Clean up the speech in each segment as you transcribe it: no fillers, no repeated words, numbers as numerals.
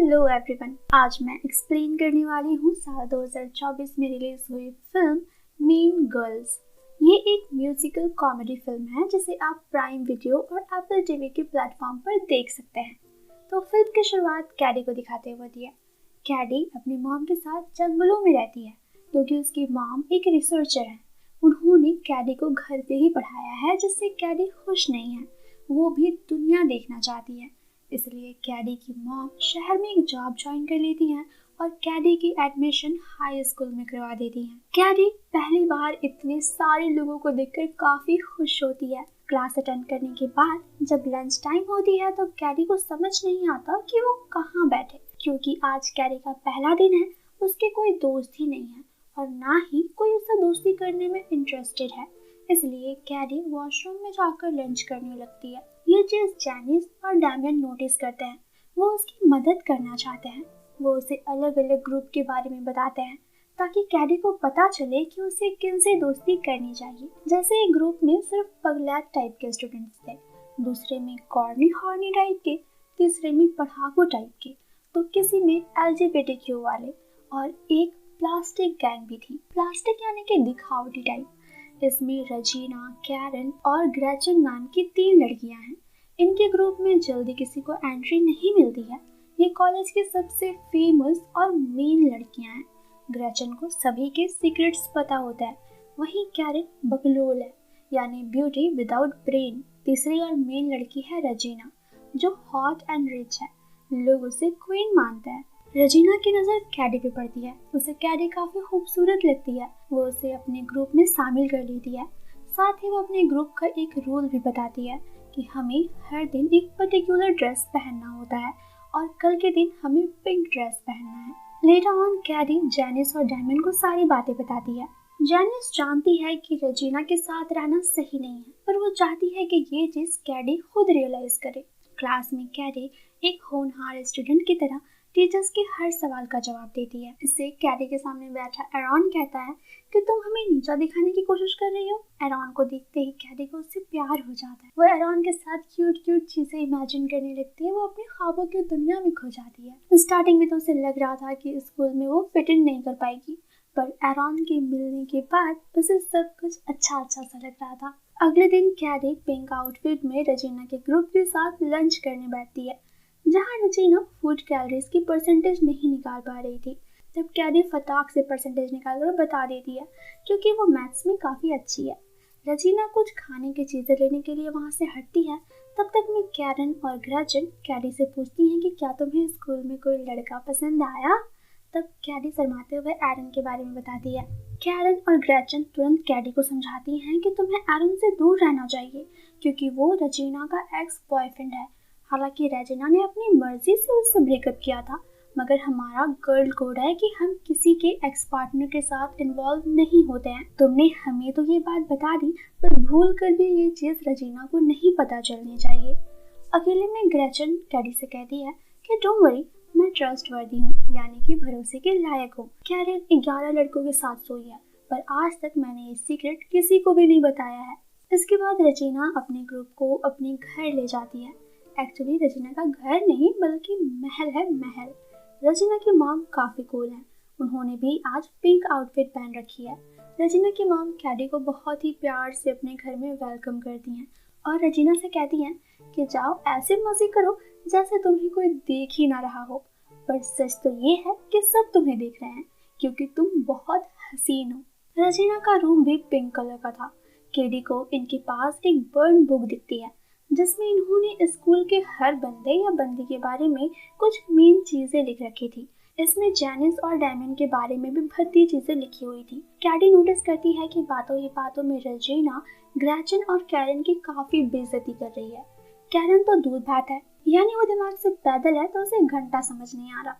Hello everyone, आज मैं explain करने वाली हूँ साल 2024 में रिलीज हुई फिल्म मीन गर्ल्स। ये एक म्यूजिकल कॉमेडी फिल्म है जिसे आप प्राइम वीडियो और एप्पल टीवी के प्लेटफॉर्म पर देख सकते हैं। तो फिल्म की शुरुआत कैडी को दिखाते हुए होती है। कैडी अपनी मॉम के साथ जंगलों में रहती है क्योंकि उसकी मॉम एक रिसर्चर है। उन्होंने कैडी को घर पे ही पढ़ाया है, जिससे कैडी खुश नहीं है। वो भी दुनिया देखना चाहती है, इसलिए कैडी की मॉम शहर में एक जॉब ज्वाइन कर लेती हैं और कैडी की एडमिशन हाई स्कूल में करवा देती हैं। कैडी पहली बार इतने सारे लोगों को देखकर काफी खुश होती है। क्लास अटेंड करने के बाद जब लंच टाइम होती है तो कैडी को समझ नहीं आता कि वो कहाँ बैठे, क्योंकि आज कैडी का पहला दिन है। उसके कोई दोस्त ही नहीं है और ना ही कोई उससे दोस्ती करने में इंटरेस्टेड है, इसलिए कैडी वॉशरूम में जाकर लंच करने लगती है। ये चीज जैनिस और डैमियन नोटिस करते हैं। वो उसकी मदद करना चाहते हैं। वो उसे अलग अलग ग्रुप के बारे में बताते हैं ताकि कैडी को पता चले कि उसे किनसे दोस्ती करनी चाहिए। जैसे एक ग्रुप में सिर्फ पगलैट टाइप के स्टूडेंट्स थे, दूसरे में कॉर्नी हॉर्नी टाइप के, तीसरे में पढ़ाकू टाइप के, तो किसी में LGBTQ वाले और एक प्लास्टिक गैंग भी थी। प्लास्टिक यानी कि दिखावटी टाइप। इसमें रजीना, कैरन और ग्रेचन नाम की 3 लड़कियां हैं। इनके ग्रुप में जल्दी किसी को एंट्री नहीं मिलती है। ये कॉलेज की सबसे फेमस और मेन लड़कियां हैं। ग्रेचन को सभी के सीक्रेट्स पता होता है, वहीं कैरन बकलोल है, यानी ब्यूटी विदाउट ब्रेन। तीसरी और मेन लड़की है रजीना, जो हॉट एंड रिच है। लोग उसे क्वीन मानते हैं। रजीना की नज़र कैडी पे पड़ती है। उसे कैडी काफी खूबसूरत लगती है। वो उसे अपने ग्रुप में शामिल कर लेती है। साथ ही वो अपने ग्रुप का एक रूल भी बताती है कि हमें हर दिन एक पर्टिकुलर ड्रेस पहनना होता है और कल के दिन हमें पिंक ड्रेस पहनना है। लेटर ऑन कैडी जैनिस और डायमंड को सारी बातें बताती है। जैनिस जानती है कि रजीना के साथ रहना सही नहीं है, पर वो चाहती है कि ये चीज कैडी खुद रियलाइज करे। क्लास में कैडी एक होनहार स्टूडेंट की तरह टीचर्स के हर सवाल का जवाब देती है। इससे कैडी के सामने बैठा एरॉन कहता है कि तुम हमें नीचा दिखाने की कोशिश कर रही हो। एरॉन को देखते ही कैडी को उससे प्यार हो जाता है। वो एरॉन के साथ क्यूट क्यूट चीजें इमेजिन करने लगती है। वो अपने ख्वाबों की दुनिया में खो जाती है। स्टार्टिंग में तो उसे लग रहा था कि स्कूल में वो फिट इन नहीं कर पाएगी, पर एरॉन के मिलने के बाद उसे सब कुछ अच्छा अच्छा सा लग रहा था। अगले दिन कैडी पिंक आउटफिट में रजीना के ग्रुप के साथ लंच करने बैठती है, जहाँ रजीना फूड कैलोरीज की परसेंटेज नहीं निकाल पा रही थी। तब कैडी फटाक से परसेंटेज निकालकर बता देती है, क्योंकि वो मैथ्स में काफ़ी अच्छी है। रजीना कुछ खाने की चीज़ें लेने के लिए वहाँ से हटती है। तब तक में कैरन और ग्रेचन कैडी से पूछती हैं कि क्या तुम्हें स्कूल में कोई लड़का पसंद आया। तब कैडी शर्माते हुए एरन के बारे में बताती है। कैरन और ग्रेचन तुरंत कैडी को समझाती हैं कि तुम्हें एरन से दूर रहना चाहिए, क्योंकि वो रजीना का एक्स बॉयफ्रेंड है। हालांकि रेजिना ने अपनी मर्जी से उससे ब्रेकअप किया था, मगर हमारा गर्ल कोड है कि हम किसी के एक्स पार्टनर के साथ इन्वॉल्व नहीं होते हैं। तुमने हमें तो ये बात बता दी, पर भूल कर भी ये चीज रजीना को नहीं पता चलनी चाहिए। अकेले में ग्रेचन कैडी से कहती है कि डोंट वरी, मैं ट्रस्टवर्दी हूँ, यानी कि भरोसे के लायक हूँ। कैरन 11 लड़कों के साथ सोई है, पर आज तक मैंने ये सीक्रेट किसी को भी नहीं बताया है। इसके बाद रजीना अपने ग्रुप को अपने घर ले जाती है। एक्चुअली रजीना का घर नहीं बल्कि महल है, महल। रजीना की मॉम काफी कूल है। उन्होंने भी आज पिंक आउटफिट पहन रखी है। रजीना की मॉम कैडी को बहुत ही प्यार से अपने घर में वेलकम करती हैं और रजीना से कहती हैं कि जाओ ऐसे मजे करो जैसे तुम्हें कोई देख ही ना रहा हो। पर सच तो ये है कि सब तुम्हें देख रहे हैं, क्योंकि तुम बहुत हसीन हो। रजीना का रूम भी पिंक कलर का था। कैडी को इनके पास एक बर्न बुक दिखती है, जिसमें इन्होंने स्कूल के हर बंदे या बंदी के बारे में कुछ मेन चीजें लिख रखी थी। इसमें जैनिस और डायमंड के बारे में भी भद्दी चीजें लिखी हुई थी। कैडी नोटिस करती है कि बातों ही बातों में रजीना ग्रेचन और कैरन की काफी बेइज्जती कर रही है। कैरन तो दूध भात है, यानी वो दिमाग से पैदल है तो उसे घंटा समझ नहीं आ रहा,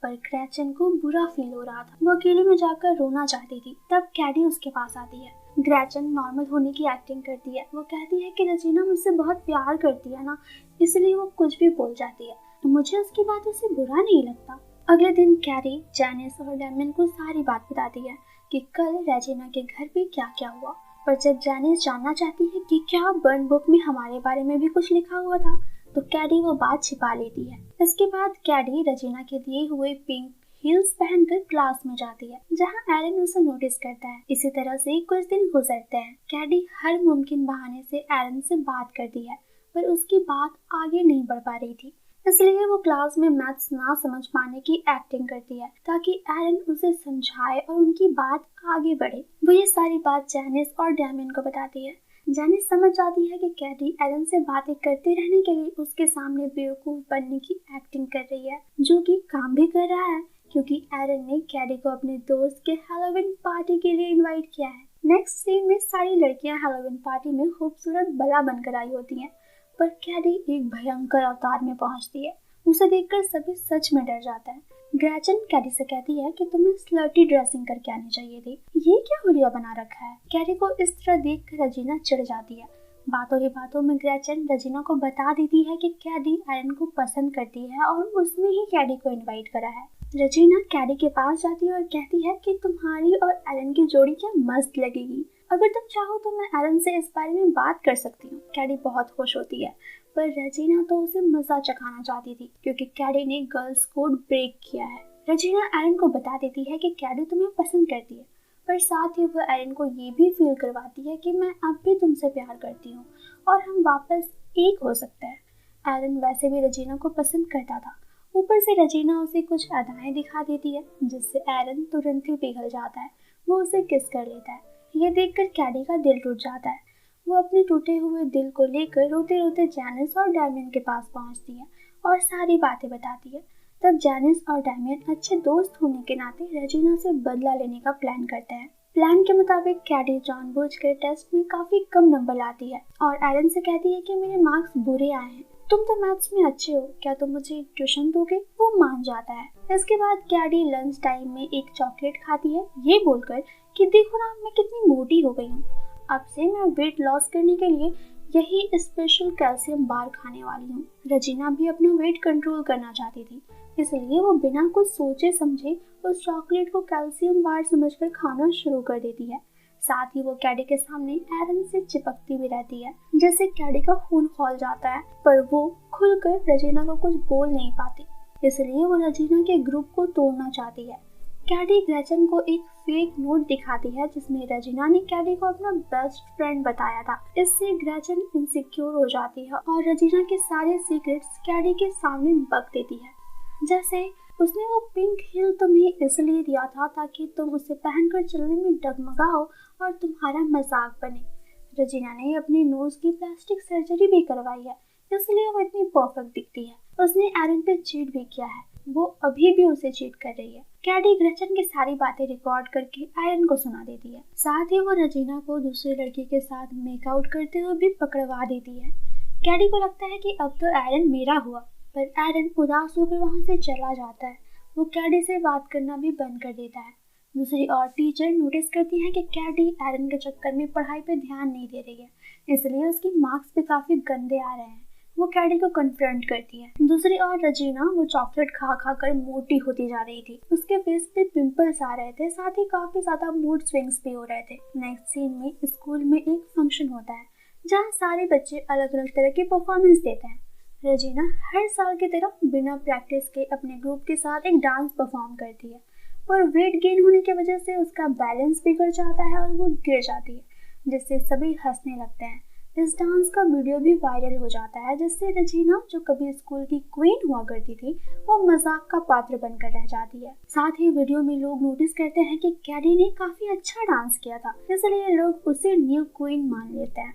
पर ग्रेचन को बुरा फील हो रहा था। वो अकेले में जाकर रोना चाहती थी। तब कैडी उसके पास आती है। ग्रेचन नॉर्मल होने की एक्टिंग करती है। वो कहती है कि रजीना मुझसे बहुत प्यार करती है ना, इसलिए वो कुछ भी बोल जाती है, तो मुझे उसकी बातों से बुरा नहीं लगता। अगले दिन कैडी जैनिस और डायमंड को सारी बात बताती है कि कल रजीना के घर पे क्या क्या हुआ। पर जब जैनिस जानना चाहती है कि क्या बर्न बुक में हमारे बारे में भी कुछ लिखा हुआ था, तो कैडी वो बात छिपा लेती है। इसके बाद कैडी रजीना के दिए हुए पिंक हील्स पहनकर क्लास में जाती है, जहां एरन उसे नोटिस करता है। इसी तरह से कुछ दिन गुजरते हैं। कैडी हर मुमकिन बहाने से एरन से बात करती है, पर उसकी बात आगे नहीं बढ़ पा रही थी। इसलिए वो क्लास में मैथ्स ना समझ पाने की एक्टिंग करती है, ताकि एरन उसे समझाए और उनकी बात आगे बढ़े। वो ये सारी बात जैनिस और डैमियन को बताती है। जैनिस समझ जाती है कि कैडी एरन से बातें करते रहने के लिए उसके सामने बेवकूफ बनने की एक्टिंग कर रही है, जो कि काम भी कर रहा है, क्योंकि एरन ने कैडी को अपने दोस्त के हैलोवीन पार्टी के लिए इनवाइट किया है। नेक्स्ट सीन में सारी लड़कियां हैलोवीन पार्टी में खूबसूरत बला बनकर आई होती हैं, पर कैडी एक भयंकर अवतार में पहुंचती है। उसे देखकर सभी सच में डर जाता है। ग्रेचन कैडी से कहती है कि तुम्हें स्लर्टी ड्रेसिंग करके आनी चाहिए थी। ये क्या हुलिया बना रखा है? कैडी को इस तरह देखकर रजीना चिढ़ जाती है। बातों ही बातों में ग्रेचन रजीना को बता देती है कि कैडी एरन को पसंद करती है और उसने ही कैडी को इनवाइट करा है। रजीना कैडी के पास जाती है और कहती है कि तुम्हारी और एरन की जोड़ी क्या मस्त लगेगी। अगर तुम चाहो तो मैं एरन से इस बारे में बात कर सकती हूँ। कैडी बहुत खुश होती है, पर रजीना तो उसे मजा चखाना चाहती थी, क्योंकि कैडी ने गर्ल्स कोड ब्रेक किया है। रजीना एरन को बता देती है कि कैडी तुम्हें पसंद करती है, पर साथ ही वो एरन को ये भी फील करवाती है कि मैं अब भी तुमसे प्यार करती हूँ और हम वापस एक हो सकते हैं। एरन वैसे भी रजीना को पसंद करता था, ऊपर से रजीना उसे कुछ अदाएं दिखा देती है, जिससे एरन तुरंत ही पिघल जाता है। वो उसे किस कर लेता है। ये देखकर कैडी का दिल टूट जाता है। वो अपने टूटे हुए दिल को लेकर रोते रोते जैनिस और डैमियन के पास पहुंचती है और सारी बातें बताती है। तब जैनिस और डैमियन अच्छे दोस्त होने के नाते रजीना से बदला लेने का प्लान करते हैं। प्लान के मुताबिक कैडी जानबूझकर टेस्ट में काफी कम नंबर लाती है और एरन से कहती है कि मेरे मार्क्स बुरे आए हैं, तुम तो मैथ्स में अच्छे हो, क्या तुम मुझे ट्यूशन दोगे? वो मान जाता है। इसके बाद कैडी लंच टाइम में एक चॉकलेट खाती है, ये बोलकर कि देखो ना मैं कितनी मोटी हो गई हूँ। अब से मैं वेट लॉस करने के लिए यही स्पेशल कैल्शियम बार खाने वाली हूँ। रजीना भी अपना वेट कंट्रोल करना चाहती थी, इसलिए वो बिना कुछ सोचे समझे उस चॉकलेट को कैल्शियम बार समझकर खाना शुरू कर देती है। साथ ही वो कैडी के सामने एरन से चिपकती भी रहती है, जिससे कैडी का खून खौल जाता है, पर वो खुलकर रजीना को कुछ बोल नहीं पाती, इसलिए वो रजीना के ग्रुप को तोड़ना चाहती है। कैडी ग्रेचन को एक फेक नोट दिखाती है, जिसमें रजीना ने कैडी को अपना बेस्ट फ्रेंड बताया था। इससे ग्रेचन इनसिक्योर हो जाती है और रजीना के सारे सीक्रेट्स कैडी के सामने बक देती है। जैसे उसने वो पिंक हील तुम्हें इसलिए दिया था ताकि तुम उसे पहनकर चलने में डगमगाओ और तुम्हारा मजाक बने। रजीना ने अपने नोज की प्लास्टिक सर्जरी भी करवाई है, इसलिए वो इतनी परफेक्ट दिखती है। उसने एरन पे चीट भी किया है, वो अभी भी उसे चीट कर रही है। कैडी ग्रेचन की सारी बातें रिकॉर्ड करके एरन को सुना देती है। साथ ही वो रजीना को दूसरी लड़की के साथ मेकआउट करते हुए भी पकड़वा देती है। कैडी को लगता है कि अब तो एरन मेरा हुआ, पर एरन उदास होकर वहां से चला जाता है। वो कैडी से बात करना भी बंद कर देता है। दूसरी ओर टीचर नोटिस करती है कि कैडी एरन के चक्कर में पढ़ाई पे ध्यान नहीं दे रही है, इसलिए उसके मार्क्स भी काफी गंदे आ रहे हैं। वो कैडी को कन्फ्रंट करती है। दूसरी ओर रजीना वो चॉकलेट खा खा कर मोटी होती जा रही थी। उसके फेस पे पिंपल्स आ रहे थे, साथ ही काफी ज्यादा मूड स्विंग्स भी हो रहे थे। नेक्स्ट सीन में स्कूल में एक फंक्शन होता है, जहाँ सारे बच्चे अलग अलग तरह की परफॉर्मेंस देते हैं। रजीना हर साल की तरह बिना प्रैक्टिस के अपने ग्रुप के साथ एक डांस परफॉर्म करती है, पर वेट गेन होने की वजह से उसका बैलेंस बिगड़ जाता है और वो गिर जाती है, जिससे सभी हंसने लगते हैं। इस डांस का वीडियो भी वायरल हो जाता है, जिससे रजीना, जो कभी स्कूल की क्वीन हुआ करती थी, वो मजाक का पात्र बनकर रह जाती है। साथ ही वीडियो में लोग नोटिस करते हैं कि कैडी ने काफी अच्छा डांस किया था, इसलिए लोग उसे न्यू क्वीन मान लेते हैं।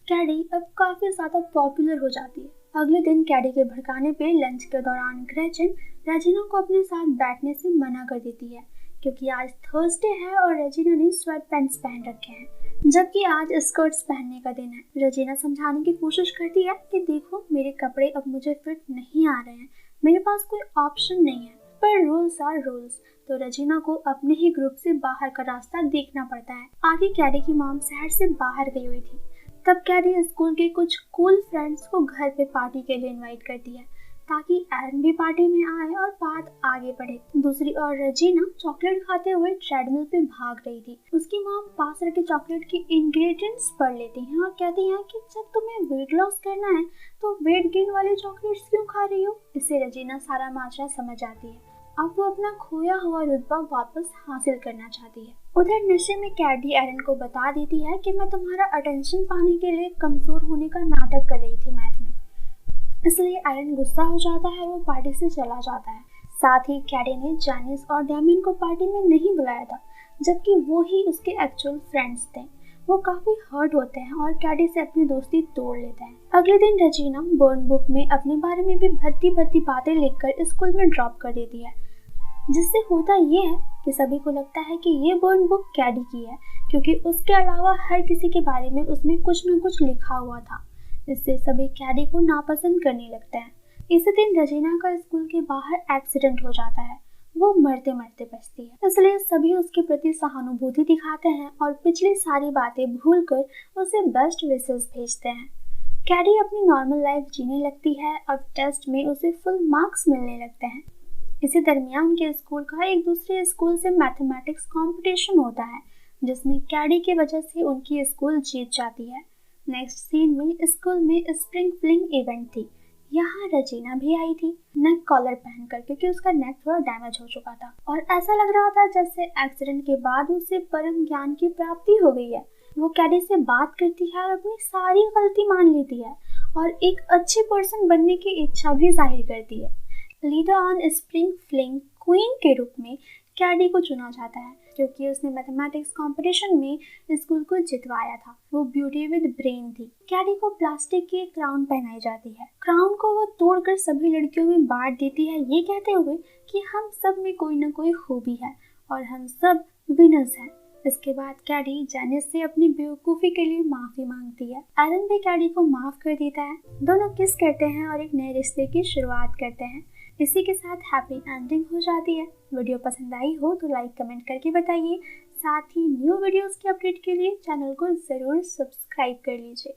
कैडी अब काफी ज्यादा पॉपुलर हो जाती है। अगले दिन कैडी के भड़काने पे लंच के दौरान ग्रेचन रजीना को अपने साथ बैठने से मना कर देती है, क्योंकि आज थर्सडे है और रजीना ने स्वेट पैंट्स पहन रखे हैं, जबकि आज स्कर्ट्स पहनने का दिन है। रजीना समझाने की कोशिश करती है कि देखो मेरे कपड़े अब मुझे फिट नहीं आ रहे हैं, मेरे पास कोई ऑप्शन नहीं है, पर रूल्स आर रूल्स। तो रजीना को अपने ही ग्रुप से बाहर का रास्ता देखना पड़ता है। आगे कैडी की मॉम शहर से बाहर गई हुई थी। तब कैडी स्कूल के कुछ कूल फ्रेंड्स को घर पे पार्टी के लिए इनवाइट करती है, ताकि एरन भी पार्टी में आए और बात आगे बढ़े। दूसरी ओर रजीना चॉकलेट खाते हुए ट्रेडमिल पे भाग रही थी। उसकी मॉम पास रखे चॉकलेट की इंग्रेडिएंट्स पढ़ लेती हैं और कहती हैं कि जब तुम्हें वेट लॉस करना है तो वेट गेन वाले चॉकलेट्स क्यों खा रही हो। इससे रजीना सारा माजरा समझ आती है। अब वो अपना खोया हुआ रुतबा वापस हासिल करना चाहती है। उधर नशे में कैडी एरन को बता देती है कि मैं तुम्हारा अटेंशन पाने के लिए कमजोर होने का नाटक कर रही थी मैथ में। इसलिए एरन गुस्सा हो जाता है और वो पार्टी से चला जाता है। साथ ही कैडी ने जैनिस और डेमियन को पार्टी में नहीं बुलाया था, जबकि वो ही उसके एक्चुअल फ्रेंड्स थे। वो काफी हर्ट होते हैं और कैडी से अपनी दोस्ती तोड़ लेते हैं। अगले दिन रजीना बर्न बुक में अपने बारे में भी भद्दी भद्दी बातें लिखकर स्कूल में ड्रॉप कर देती है, जिससे होता ये है कि सभी को लगता है कि ये बर्न बुक कैडी की है, क्योंकि उसके अलावा हर किसी के बारे में उसमें कुछ न कुछ लिखा हुआ था। इससे सभी कैडी को नापसंद करने लगते हैं। इसी दिन रजीना का स्कूल के बाहर एक्सीडेंट हो जाता है। वो मरते मरते बचती है, इसलिए सभी उसके प्रति सहानुभूति दिखाते हैं और पिछली सारी बातें भूलकर उसे बेस्ट विशेस भेजते हैं। कैडी अपनी नॉर्मल लाइफ जीने लगती है। अब टेस्ट में उसे फुल मार्क्स मिलने लगते हैं। इसी दरमियान उनके स्कूल का एक दूसरे स्कूल से मैथमेटिक्स कंपटीशन होता है, जिसमें कैडी की वजह से उनकी स्कूल जीत जाती है। नेक्स्ट सीन में स्कूल में स्प्रिंग फ्लिंग इवेंट थी। यहाँ रजीना भी आई थी, नेक कॉलर पहनकर, क्योंकि उसका नेक थोड़ा डैमेज हो चुका था और ऐसा लग रहा था जैसे एक्सीडेंट के बाद उसे परम ज्ञान की प्राप्ति हो गई है। वो कैडी से बात करती है और अपनी सारी गलती मान लेती है और एक अच्छे पर्सन बनने की इच्छा भी जाहिर करती है। Leader on spring fling queen के रूप में कैडी को चुना जाता है, क्योंकि उसने मैथमेटिक्स कंपटीशन में स्कूल को जितवाया था। वो ब्यूटी विद ब्रेन थी। कैडी को प्लास्टिक की क्राउन पहनाई जाती है। क्राउन को वो तोड़कर सभी लड़कियों में बांट देती है, ये कहते हुए कि हम सब में कोई न कोई खूबी है और हम सब विनर्स हैं। इसके बाद कैडी जैनिस से अपनी बेवकूफ़ी के लिए माफ़ी मांगती है। एरन भी कैडी को माफ़ कर देता है। दोनों किस करते हैं और एक नए रिश्ते की शुरुआत करते हैं। इसी के साथ हैप्पी एंडिंग हो जाती है। वीडियो पसंद आई हो तो लाइक कमेंट करके बताइए। साथ ही न्यू वीडियोस के अपडेट के लिए चैनल को ज़रूर सब्सक्राइब कर लीजिए।